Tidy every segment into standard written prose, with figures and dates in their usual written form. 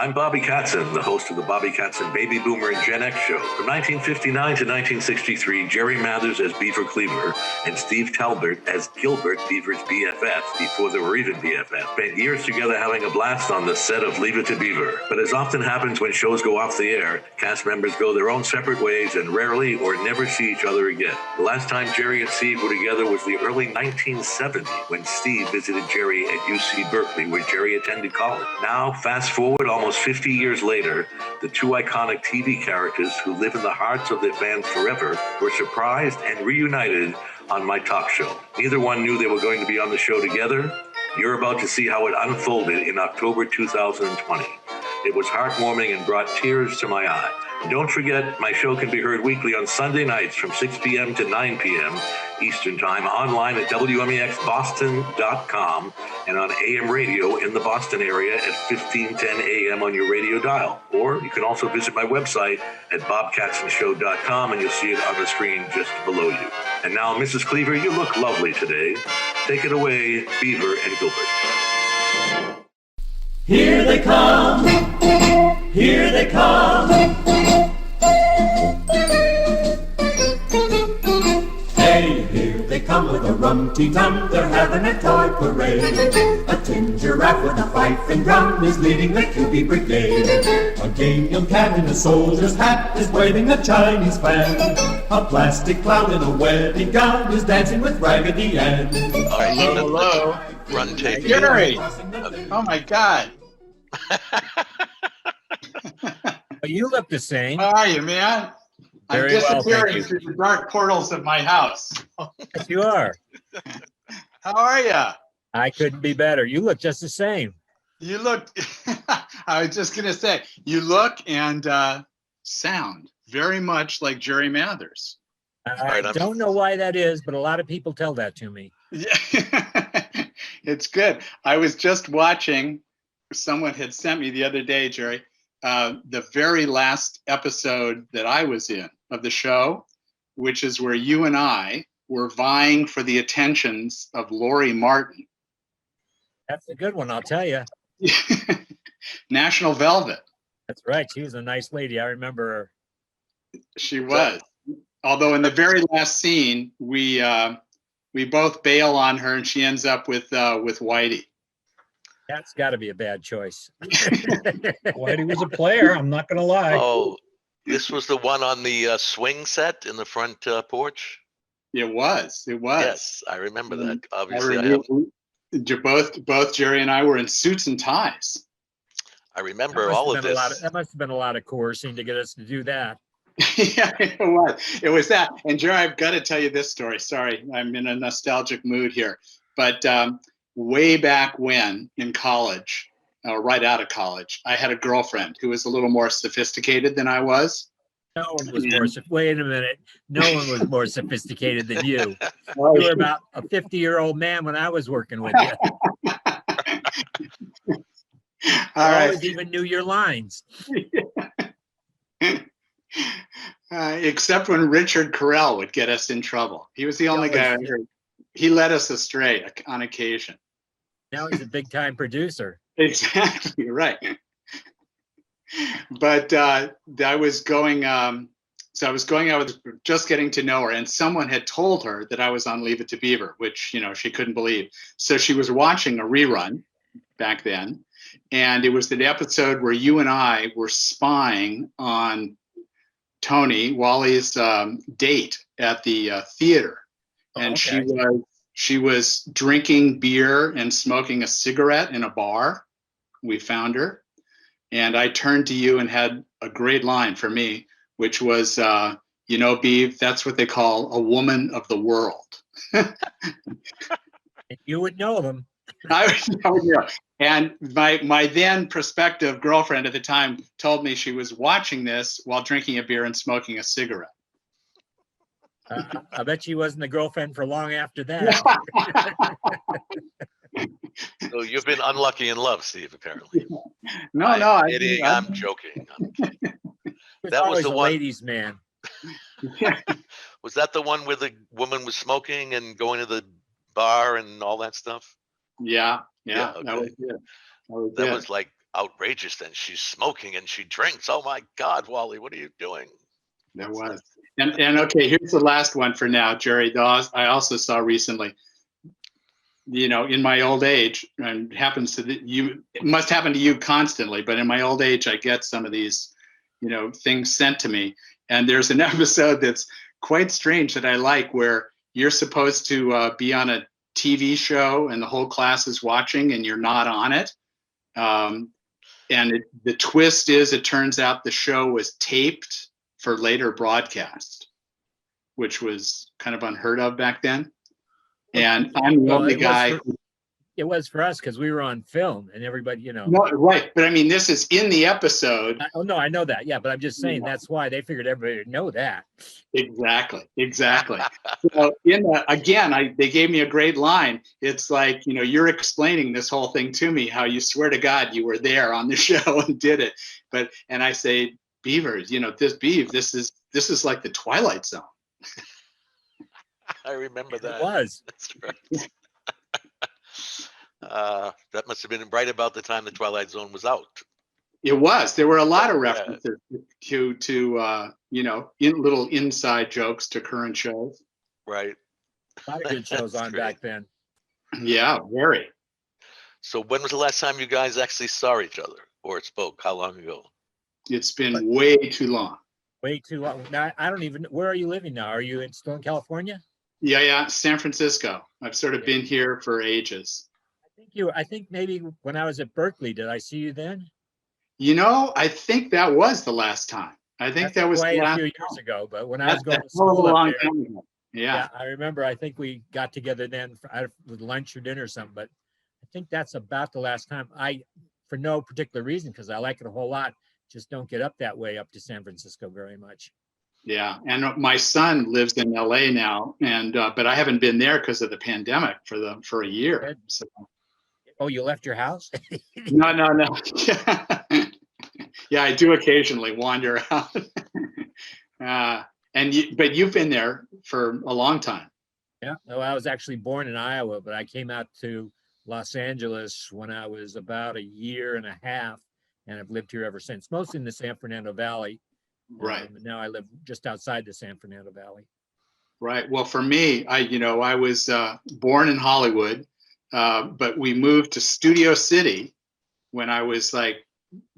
I'm Bobby Katzen, the host of the Bobby Katzen Baby Boomer and Gen X show. From 1959 to 1963, Jerry Mathers as Beaver Cleaver and Steve Talbot as Gilbert, Beaver's BFF, before they were even BFF, spent years together having a blast on the set of Leave It to Beaver. But as often happens when shows go off the air, cast members go their own separate ways and rarely or never see each other again. The last time Jerry and Steve were together was the early 1970s when Steve visited Jerry at UC Berkeley, where Jerry attended college. Now, fast forward almost 50 years later, the two iconic TV characters who live in the hearts of their fans forever were surprised and reunited on my talk show. Neither one knew they were going to be on the show together. You're about to see how it unfolded in October 2020. It was heartwarming and brought tears to my eye. And don't forget, my show can be heard weekly on Sunday nights from 6 p.m. to 9 p.m. Eastern Time, online at WMEXBoston.com and on AM radio in the Boston area at 1510 AM on your radio dial. Or you can also visit my website at bobkatzenshow.com and you'll see it on the screen just below you. And now, Mrs. Cleaver, you look lovely today. Take it away, Beaver and Gilbert. Here they come, here they come. Hey, here they come with a rum-tee-tum, they're having a toy parade. A tin giraffe with a fife and drum is leading the cutie brigade. A gay young cat in a soldier's hat is waving a Chinese flag. A plastic clown in a wedding gown is dancing with Raggedy Ann. Hello. Run tape. Jerry! Oh my God. You look the same. How are you, man? Very I'm disappearing well, through the dark portals of my house. Yes, you are. How are you? I couldn't be better. You look just the same. You look, I was just going to say, you look and sound very much like Jerry Mathers. I don't know why that is, but a lot of people tell that to me. Yeah. It's good. I was just watching, someone had sent me the other day, Jerry, the very last episode that I was in of the show, which is where you and I were vying for the attentions of Lori Martin. That's a good one, I'll tell you. National Velvet. That's right. She was a nice lady. I remember her. She was. Although in the very last scene, we both bail on her and she ends up with Whitey. That's got to be a bad choice. Whitey was a player. I'm not going to lie. Oh, this was the one on the swing set in the front porch? It was. Yes, I remember that. Obviously, both Jerry and I were in suits and ties. I remember all of this. That must have been a lot of coercing to get us to do that. Yeah, it was. It was that. And Jerry, I've got to tell you this story. Sorry, I'm in a nostalgic mood here. But way back when in college, right out of college, I had a girlfriend who was a little more sophisticated than I was. No one was more. Wait a minute. No one was more sophisticated than you. You were about a 50-year-old man when I was working with you. I always even knew your lines. Except when Richard Carell would get us in trouble. He was the only guy. He led us astray on occasion. Now he's a big-time producer. Exactly right. But I was going. So I was going out with, just getting to know her, and someone had told her that I was on Leave It to Beaver, which she couldn't believe. So she was watching a rerun back then, and it was the episode where you and I were spying on Tony Wally's date at the theater, and she was drinking beer and smoking a cigarette in a bar. We found her, and I turned to you and had a great line for me, which was, Beav, that's what they call a woman of the world. You would know them. I would know. And my then prospective girlfriend at the time told me she was watching this while drinking a beer and smoking a cigarette. I bet she wasn't the girlfriend for long after that. So you've been unlucky in love, Steve, apparently. No, I'm joking. That was the one. Ladies' man. Was that the one where the woman was smoking and going to the bar and all that stuff? Yeah. Okay. That was it. That was like outrageous then. She's smoking and she drinks. Oh my God, Wally, what are you doing? There was. And okay, here's the last one for now, Jerry Dawes. I also saw recently, in my old age, and happens to you, it must happen to you constantly, but in my old age, I get some of these, things sent to me. And there's an episode that's quite strange that I like, where you're supposed to be on a TV show and the whole class is watching and you're not on it. The twist is, it turns out the show was taped for later broadcast, which was kind of unheard of back then. And I'm the only guy. It was for us because we were on film and everybody, No, right. But I mean, this is in the episode. No, I know that. Yeah, but I'm just saying that's why they figured everybody would know that. Exactly. So they gave me a great line. It's like, you're explaining this whole thing to me, how you swear to God you were there on the show and did it. And I say, Beaver, this is like the Twilight Zone. I remember that. It was. That's right. That must have been right about the time the Twilight Zone was out. It was. There were a lot of references to little inside jokes to current shows. Right. A lot of good shows on back then. Yeah, very. So when was the last time you guys actually saw each other or spoke? How long ago? It's been way too long. Way too long. Now, I don't even. Where are you living now? Are you still in California? Yeah, San Francisco. I've sort of been here for ages. I think maybe when I was at Berkeley, did I see you then? I think that was the last time. I think that was a few years ago. But when I was going to school up there, yeah, I remember. I think we got together then with lunch or dinner or something. But I think that's about the last time. For no particular reason, because I like it a whole lot. Just don't get up that way up to San Francisco very much. Yeah, and my son lives in LA now, but I haven't been there because of the pandemic for a year. So. Oh, you left your house? No. Yeah, I do occasionally wander out. But you've been there for a long time. Yeah. No, I was actually born in Iowa, but I came out to Los Angeles when I was about a year and a half, and I've lived here ever since, mostly in the San Fernando Valley. Right. Now I live just outside the San Fernando Valley. Right. Well, for me, I was born in Hollywood, but we moved to Studio City when I was like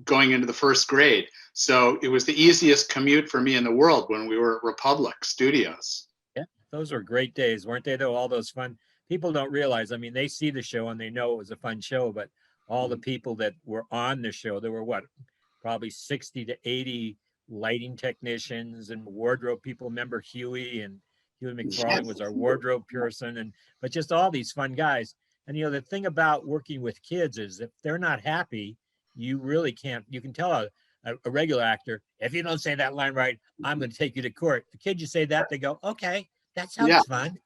going into the first grade. So it was the easiest commute for me in the world when we were at Republic Studios. Yeah, those were great days, weren't they, though? All those fun. People don't realize, I mean, they see the show and they know it was a fun show, but all the people that were on the show, there were probably 60 to 80 lighting technicians and wardrobe people. Remember Huey McFarlane was our wardrobe person, but just all these fun guys. And the thing about working with kids is if they're not happy, you really can't. You can tell a regular actor, if you don't say that line right, I'm going to take you to court. The kid, you say that, they go, okay, that sounds fun.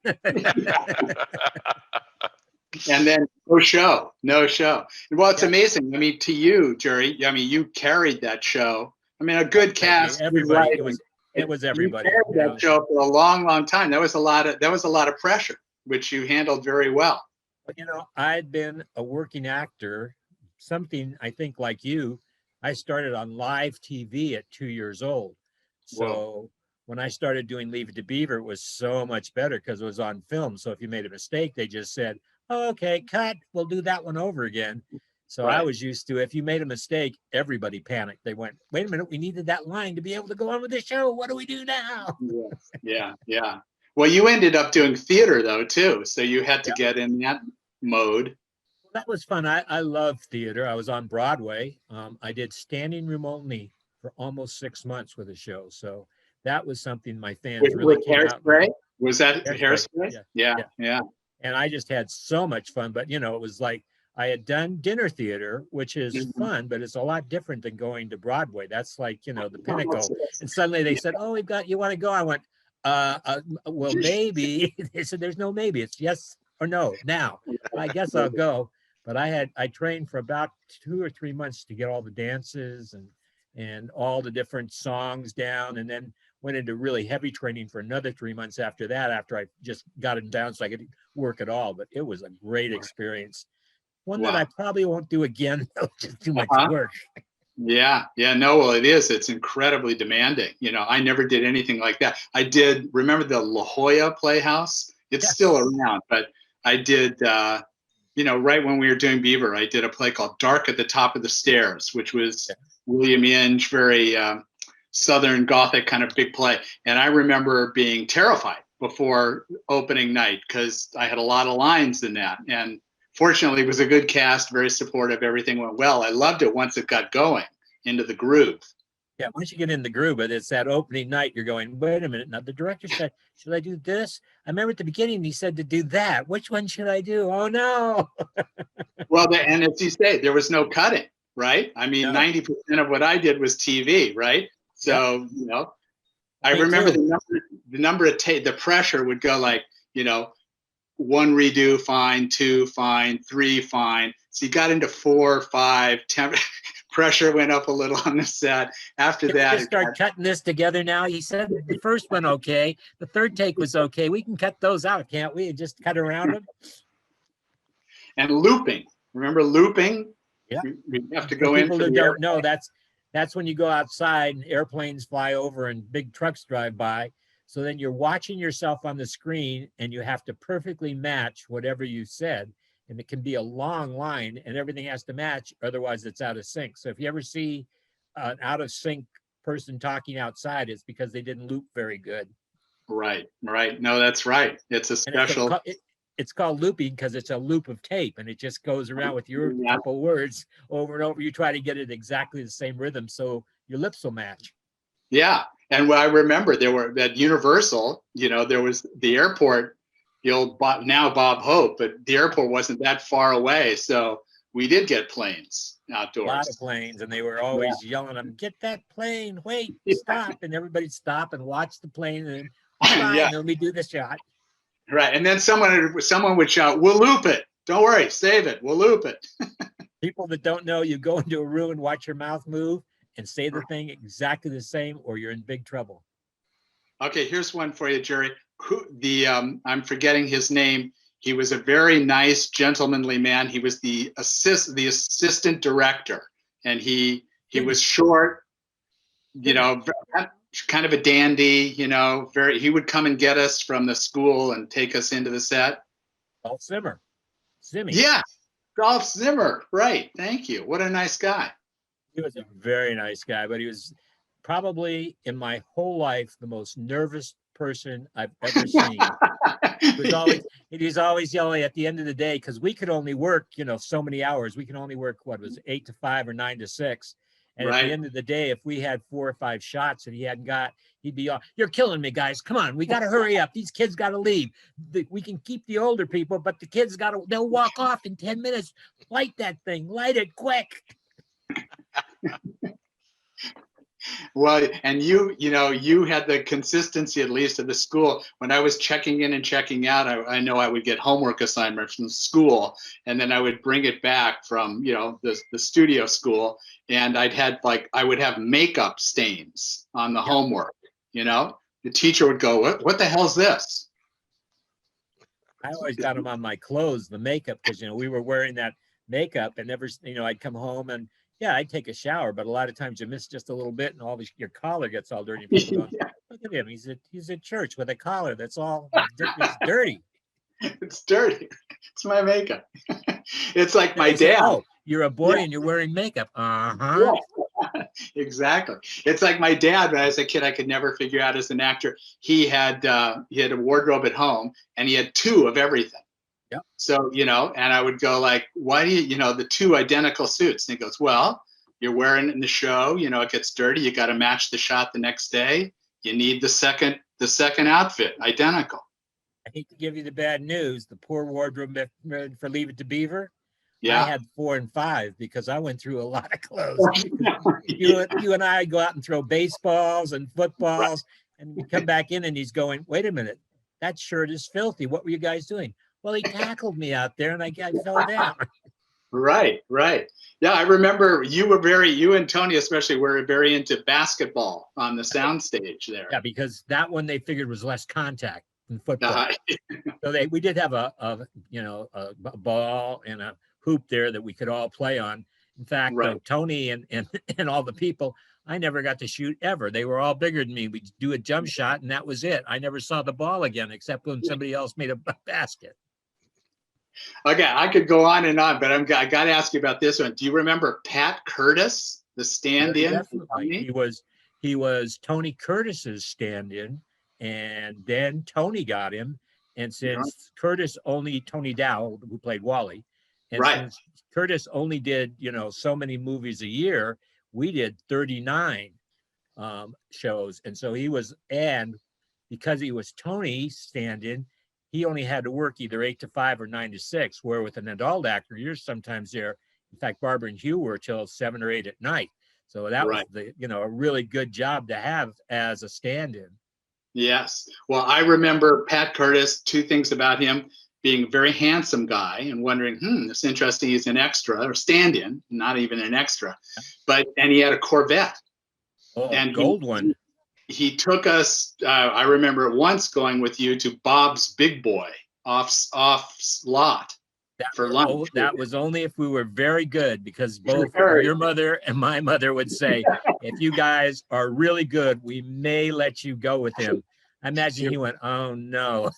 And then no show. Well, it's amazing. I mean, to you, Jerry, you carried that show. I mean, a good cast. Everybody. It was everybody. You carried that show for a long, long time. That was a lot of pressure, which you handled very well. But I'd been a working actor, something I think like you. I started on live TV at 2 years old. So when I started doing Leave It to Beaver, it was so much better because it was on film. So if you made a mistake, they just said, oh, okay, cut, we'll do that one over again. So I was used to, if you made a mistake, everybody panicked. They went, wait a minute, we needed that line to be able to go on with the show. What do we do now? Yeah. Well, you ended up doing theater though, too. So you had to get in that mode. That was fun. I love theater. I was on Broadway. I did standing room only for almost 6 months with a show. So that was something my fans really came out. Was that Hairspray? Yeah. And I just had so much fun. But, it was like I had done dinner theater, which is fun, but it's a lot different than going to Broadway. That's like, the pinnacle. And suddenly they said, oh, you want to go? I went, well, maybe. They said, there's no maybe. It's yes or no now. I guess I'll go. But I trained for about 2 or 3 months to get all the dances and all the different songs down, and then went into really heavy training for another 3 months after that, after I just got it down so I could work it all. But it was a great experience. One Wow. that I probably won't do again. Just too much work. Yeah. No, well, it is. It's incredibly demanding. I never did anything like that. I did, remember the La Jolla Playhouse? It's Yes. still around, but I did, right when we were doing Beaver, I did a play called Dark at the Top of the Stairs, which was William Inge, very Southern Gothic kind of big play. And I remember being terrified before opening night because I had a lot of lines in that. And fortunately, it was a good cast, very supportive. Everything went well. I loved it once it got going into the groove. Yeah, once you get in the groove, but it's that opening night, you're going, wait a minute. Now, the director said, should I do this? I remember at the beginning, he said to do that. Which one should I do? Oh, no. Well, and as you say, there was no cutting, right? I mean, 90% of what I did was TV, right? So, I remember the number of the pressure would go like, 1 redo, fine, 2, fine, 3, fine. So you got into 4, 5, 10. Pressure went up a little on the set. After that, just start cutting this together now. He said the first one okay, the third take was okay. We can cut those out, can't we? And just cut around them. And looping. Remember looping? Yeah. We have to go for in. People who don't know, that's when you go outside and airplanes fly over and big trucks drive by. So then you're watching yourself on the screen and you have to perfectly match whatever you said. And it can be a long line and everything has to match. Otherwise, it's out of sync. So if you ever see an out of sync person talking outside, it's because they didn't loop very good. Right. No, that's right. It's a special. It's called looping because it's a loop of tape and it just goes around with your couple words over and over. You try to get it exactly the same rhythm so your lips will match. Yeah. And what I remember, there were at Universal, there was the airport, the old Bob Hope, but the airport wasn't that far away. So we did get planes outdoors. A lot of planes, and they were always yelling at them, get that plane, wait, stop. And everybody'd stop and watch the plane and then let me do the shot. Right. And then someone would shout, we'll loop it. Don't worry, save it. We'll loop it. People that don't know, you go into a room and watch your mouth move and say the thing exactly the same, or you're in big trouble. Okay, here's one for you, Jerry. I'm forgetting his name. He was a very nice, gentlemanly man. He was the assistant director, and he was short, kind of a dandy, he would come and get us from the school and take us into the set. Dolph Zimmer. Zimmy. Yeah, Dolph Zimmer. Right. Thank you. What a nice guy. He was a very nice guy, but he was probably in my whole life the most nervous person I've ever seen. He's always yelling at the end of the day because we could only work, so many hours. We can only work 8 to 5 or 9 to 6. And at the end of the day, if we had 4 or 5 shots and he hadn't got, he'd be all, you're killing me, guys. Come on, we got to hurry up. These kids got to leave. We can keep the older people, but the kids they'll walk off in 10 minutes. Light that thing. Light it quick. Well, and you had the consistency, at least, of the school. When I was checking in and checking out, I know I would get homework assignments from school, and then I would bring it back from, the studio school, and I would have makeup stains on the homework, The teacher would go, what the hell's this? I always got them on my clothes, the makeup, because, we were wearing that makeup, and I'd come home and, yeah, I'd take a shower, but a lot of times you miss just a little bit and your collar gets all dirty. People going, look at him. He's at church with a collar. That's all. It's dirty. It's dirty. It's my makeup. It's like my dad. Oh, you're a boy and you're wearing makeup. Uh-huh. Yeah. Exactly. It's like my dad. When I was a kid, I could never figure out as an actor. He had a wardrobe at home and he had 2 of everything. Yep. So, and I would go like, why do you, the 2 identical suits? And he goes, well, you're wearing it in the show, it gets dirty. You got to match the shot the next day. You need the second outfit, identical. I hate to give you the bad news. The poor wardrobe for Leave It to Beaver. Yeah. I had 4 and 5 because I went through a lot of clothes. you and I go out and throw baseballs and footballs, and we come back in and he's going, wait a minute, that shirt is filthy. What were you guys doing? Well, he tackled me out there and I fell down. Right. Yeah, I remember you and Tony especially were very into basketball on the soundstage there. Yeah, because that one they figured was less contact than football. So we did have a ball and a hoop there that we could all play on. In fact, Right. Tony and and all the people, I never got to shoot ever. They were all bigger than me. We'd do a jump shot and that was it. I never saw the ball again except when somebody else made a basket. Okay, I could go on and on, but I got to ask you about this one. Do you remember Pat Curtis, the stand-in? Definitely. He was Tony Curtis's stand-in, and then Tony got him. And since Curtis Tony Dow, who played Wally, and Right. since Curtis only did, so many movies a year, we did 39 shows. And so and because he was Tony's stand-in, he only had to work either 8 to 5 or 9 to 6, where with an adult actor, you're sometimes there. In fact, Barbara and Hugh were till 7 or 8 at night. So that was a really good job to have as a stand-in. Yes. Well, I remember Pat Curtis, two things about him: being a very handsome guy and wondering, it's interesting, he's an extra or stand-in, not even an extra. And he had a Corvette. And gold one. He took us, I remember once going with you to Bob's Big Boy off lot for lunch. That was only if we were very good, because both your mother and my mother would say, if you guys are really good, we may let you go with him. I imagine he went, oh no.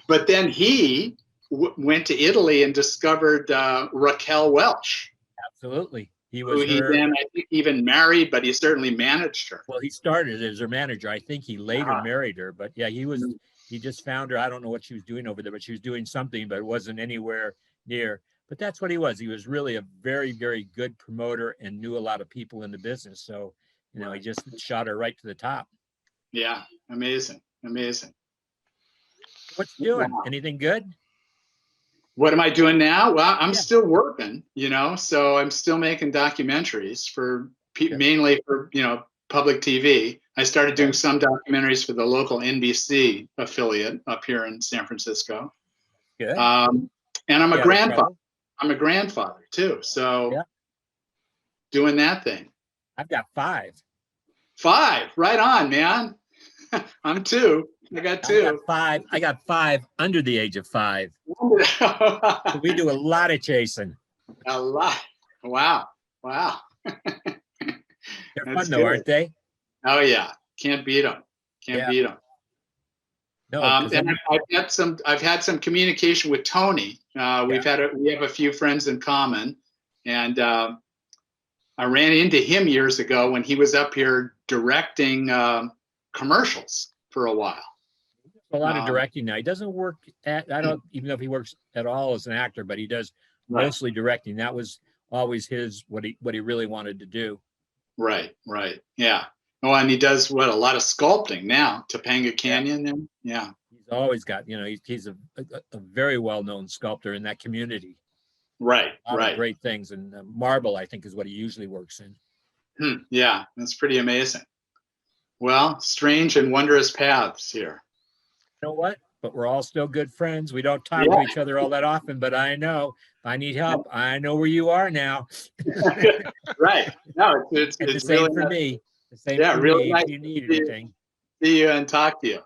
But then he went to Italy and discovered Raquel Welch. Absolutely. He was then, I think, even married, but he certainly managed her. Well, he started as her manager. I think he later married her, but yeah, he just found her. I don't know what she was doing over there, but she was doing something, but it wasn't anywhere near. But that's what he was. He was really a very, very good promoter and knew a lot of people in the business. So, he just shot her right to the top. Yeah. Amazing. What you doing? Anything good? What am I doing now? Well, I'm still working, so I'm still making documentaries for mainly for, public TV. I started doing some documentaries for the local NBC affiliate up here in San Francisco. Good. And I'm a grandfather. I'm a grandfather too. So doing that thing. I've got 5. 5, right on, man. I'm 2. I got 2. I got 5 under the age of 5. So we do a lot of chasing. A lot. Wow. They're fun though, aren't they? Oh yeah, can't beat them. Beat them. No, and I've had some communication with Tony. We have a few friends in common, and I ran into him years ago when he was up here directing commercials for a while. A lot of directing now. He doesn't work I don't even know if he works at all as an actor, but he does mostly directing. That was always what he really wanted to do. Right. Yeah. Oh, and he does a lot of sculpting now, Topanga Canyon. And he's always got, he's a very well-known sculptor in that community. Right. Great things. And marble, I think, is what he usually works in. Yeah, that's pretty amazing. Well, strange and wondrous paths here. You know what? But we're all still good friends. We don't talk to each other all that often, but I know if I need help, I know where you are now. Right. No, it's the same really for me. The same for me if you need anything. See you and talk to you.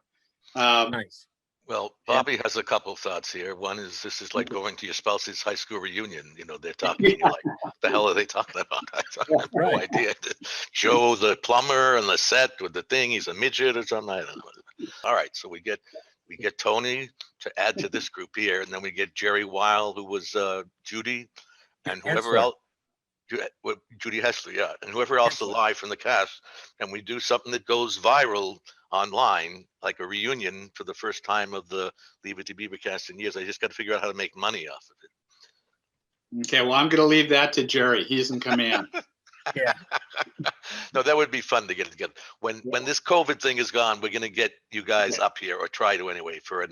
Nice. Well, Bobby has a couple of thoughts here. One is, this is like going to your spouse's high school reunion. They're talking to you like, the hell are they talking about? I have no idea. Joe, the plumber, and the set with the thing, he's a midget or something. I don't know. All right, so we get Tony to add to this group here, and then we get Jerry Weil, who was Judy, and whoever else. Judy Hessler, and whoever else alive from the cast, and we do something that goes viral online, like a reunion for the first time of the Leave It to Beaver cast in years. I just got to figure out how to make money off of it. Okay, well, I'm going to leave that to Jerry. He's in command. Yeah. No, that would be fun to get together. When this COVID thing is gone, we're going to get you guys up here, or try to anyway, for a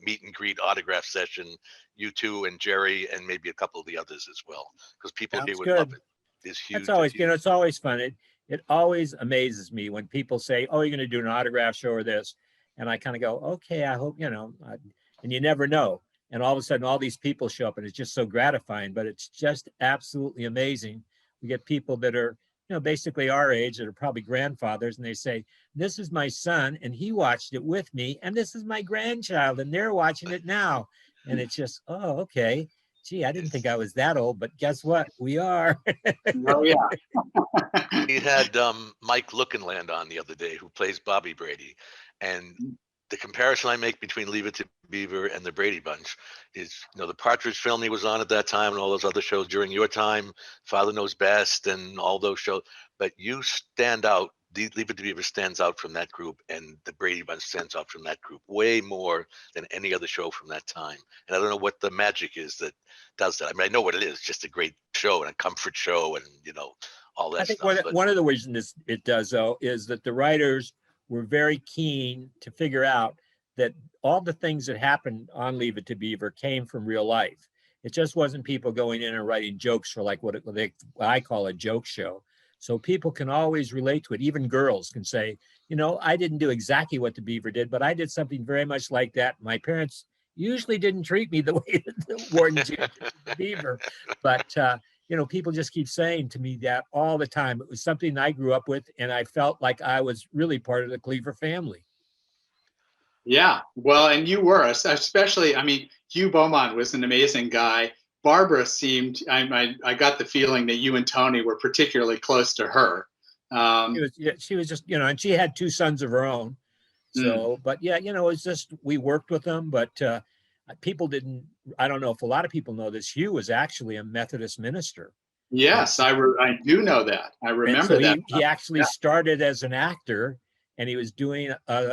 meet and greet autograph session. You two and Jerry, and maybe a couple of the others as well, because people here would love it. It's huge. It's always, it's always fun. It always amazes me when people say, "Oh, you're going to do an autograph show or this," and I kind of go, "Okay, I hope and you never know." And all of a sudden, all these people show up, and it's just so gratifying. But it's just absolutely amazing. We get people that are, basically our age, that are probably grandfathers, and they say, "This is my son, and he watched it with me, and this is my grandchild, and they're watching it now." And it's just, oh, okay. Gee, I didn't think I was that old, but guess what? We are. Oh yeah. We had Mike Lookinland on the other day, who plays Bobby Brady, and the comparison I make between Leave It to Beaver and the Brady Bunch is, the Partridge Family was on at that time, and all those other shows during your time, Father Knows Best, and all those shows. But you stand out. Leave It to Beaver stands out from that group, and the Brady Bunch stands out from that group way more than any other show from that time. And I don't know what the magic is that does that. I mean, I know what it is, just a great show and a comfort show, and all that I think stuff. one of the reasons it does, though, is that the writers were very keen to figure out that all the things that happened on Leave It to Beaver came from real life. It just wasn't people going in and writing jokes for like what I call a joke show. So people can always relate to it. Even girls can say, I didn't do exactly what the Beaver did, but I did something very much like that. My parents usually didn't treat me the way that the Warden did the Beaver. But, people just keep saying to me that all the time. It was something I grew up with, and I felt like I was really part of the Cleaver family. Yeah, well, and you were, especially, Hugh Beaumont was an amazing guy. Barbara seemed, I got the feeling that you and Tony were particularly close to her. She was just, and she had 2 sons of her own. So, but yeah, it was just, we worked with them, but people didn't, I don't know if a lot of people know this, Hugh was actually a Methodist minister. Yes, I do know that. I remember that. He actually started as an actor, and he was doing,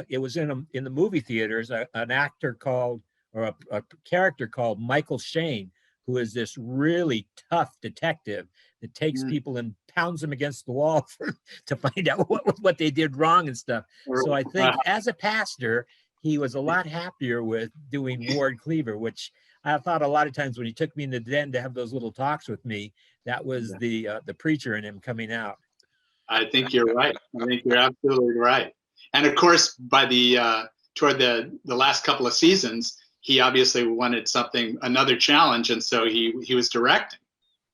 it was in the movie theaters, an actor called, or a character called Michael Shane, who is this really tough detective that takes people and pounds them against the wall to find out what they did wrong and stuff. So I think as a pastor, he was a lot happier with doing Ward Cleaver, which I thought a lot of times when he took me in the den to have those little talks with me, that was the preacher in him coming out. I think you're right. I think you're absolutely right. And of course, by toward the last couple of seasons, he obviously wanted another challenge, and so he was directing.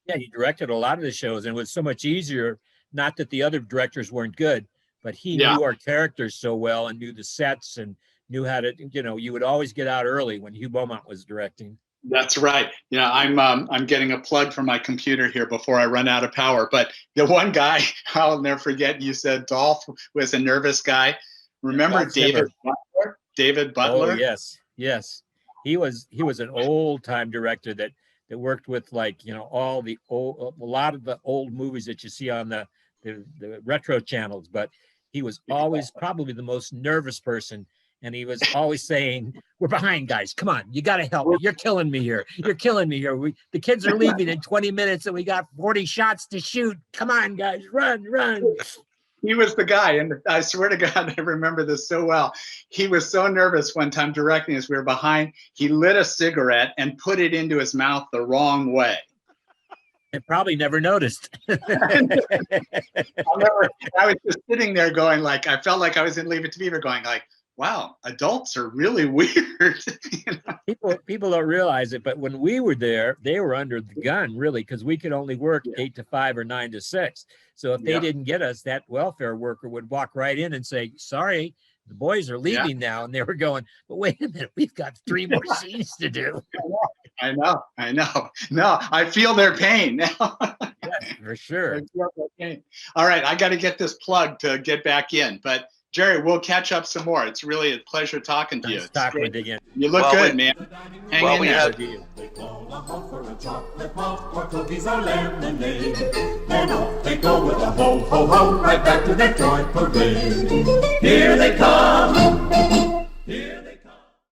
Yeah, he directed a lot of the shows, and it was so much easier. Not that the other directors weren't good, but he knew our characters so well and knew the sets and knew how to. You would always get out early when Hugh Beaumont was directing. That's right. I'm getting a plug from my computer here before I run out of power. But the one guy I'll never forget, you said Dolph was a nervous guy. Remember David Butler? David Butler? Oh, yes. He was an old time director that worked with a lot of the old movies that you see on the retro channels, but he was always probably the most nervous person. And he was always saying, "We're behind, guys. Come on, you got to help me. You're killing me here. The kids are leaving in 20 minutes and we got 40 shots to shoot. Come on, guys, run." He was the guy, and I swear to God, I remember this so well. He was so nervous one time directing us. We were behind. He lit a cigarette and put it into his mouth the wrong way. I probably never noticed. I was just sitting there going, I felt like I was in Leave It to Beaver going wow, adults are really weird. People don't realize it, but when we were there, they were under the gun, really, because we could only work 8 to 5 or 9 to 6. So if they didn't get us, that welfare worker would walk right in and say, "Sorry, the boys are leaving now." And they were going, "But wait a minute, we've got 3 more scenes to do." I know. No, I feel their pain now. Yes, for sure. I feel their pain. All right, I got to get this plug to get back in, but Jerry, we'll catch up some more. It's really a pleasure talking to you. Talking with you again. You look good, man. Hang in there. They call a halt for a chocolate malt or cookies or lemonade. Then off they go with a ho, ho, ho, right back to their joy parade. Here they come.